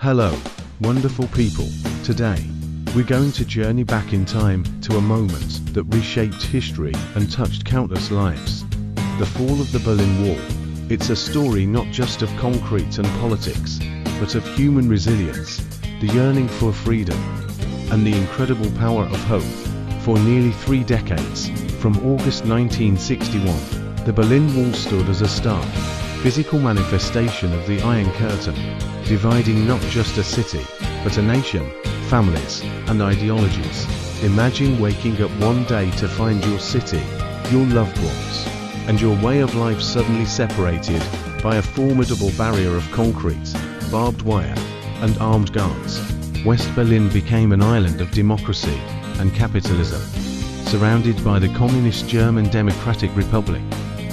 Hello, wonderful people. Today, we're going to journey back in time to a moment that reshaped history and touched countless lives. The fall of the Berlin Wall. It's a story not just of concrete and politics, but of human resilience, the yearning for freedom, and the incredible power of hope. For nearly 3 decades, from August 1961, the Berlin Wall stood as a stark, physical manifestation of the Iron Curtain, dividing not just a city, but a nation, families, and ideologies. Imagine waking up one day to find your city, your loved ones, and your way of life suddenly separated by a formidable barrier of concrete, barbed wire, and armed guards. West Berlin became an island of democracy and capitalism, surrounded by the communist German Democratic Republic,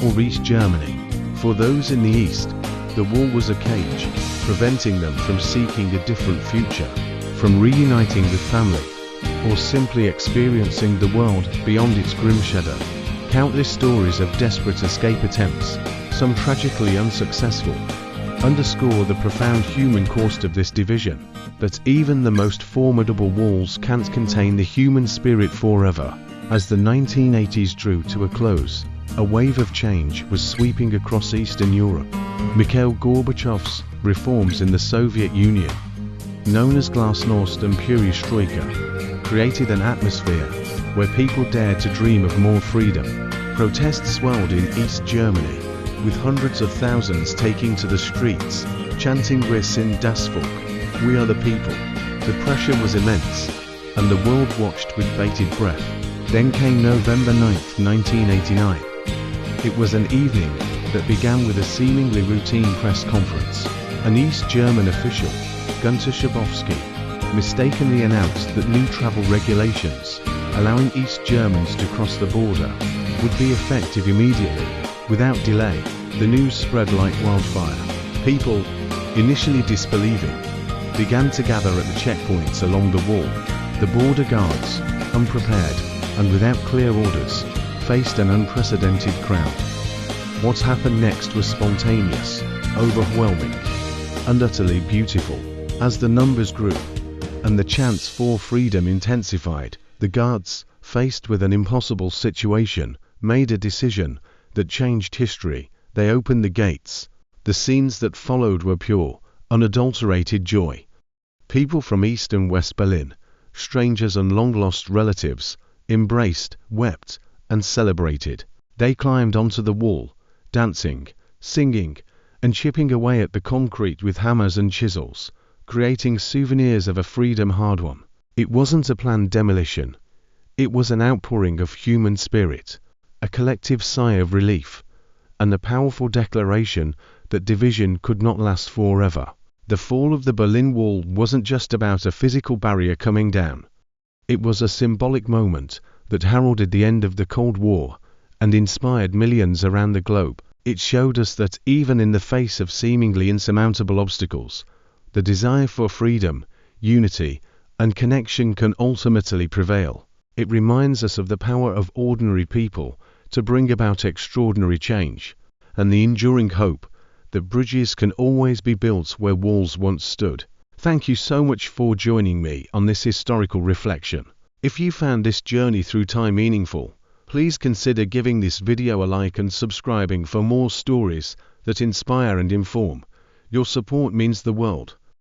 or East Germany. For those in the East, the wall was a cage, preventing them from seeking a different future, from reuniting with family, or simply experiencing the world beyond its grim shadow. Countless stories of desperate escape attempts, some tragically unsuccessful, underscore the profound human cost of this division. But even the most formidable walls can't contain the human spirit forever. As the 1980s drew to a close, a wave of change was sweeping across Eastern Europe. Mikhail Gorbachev's reforms in the Soviet Union, known as Glasnost and Perestroika, created an atmosphere where people dared to dream of more freedom. Protests swelled in East Germany, with hundreds of thousands taking to the streets, chanting "Wir sind das Volk," "We are the people." The pressure was immense, and the world watched with bated breath. Then came November 9, 1989. It was an evening that began with a seemingly routine press conference. An East German official, Gunter Schabowski, mistakenly announced that new travel regulations, allowing East Germans to cross the border, would be effective immediately. Without delay, the news spread like wildfire. People, initially disbelieving, began to gather at the checkpoints along the wall. The border guards, unprepared and without clear orders, faced an unprecedented crowd. What happened next was spontaneous, overwhelming, and utterly beautiful. As the numbers grew, and the chants for freedom intensified, the guards, faced with an impossible situation, made a decision that changed history. They opened the gates. The scenes that followed were pure, unadulterated joy. People from East and West Berlin, strangers and long-lost relatives, embraced, wept, and celebrated. They climbed onto the wall, dancing, singing, and chipping away at the concrete with hammers and chisels, creating souvenirs of a freedom hard-won. It wasn't a planned demolition. It was an outpouring of human spirit, a collective sigh of relief, and a powerful declaration that division could not last forever. The fall of the Berlin Wall wasn't just about a physical barrier coming down. It was a symbolic moment that heralded the end of the Cold War and inspired millions around the globe. It showed us that even in the face of seemingly insurmountable obstacles, the desire for freedom, unity, and connection can ultimately prevail. It reminds us of the power of ordinary people to bring about extraordinary change, and the enduring hope that bridges can always be built where walls once stood. Thank you so much for joining me on this historical reflection. If you found this journey through time meaningful, please consider giving this video a like and subscribing for more stories that inspire and inform. Your support means the world.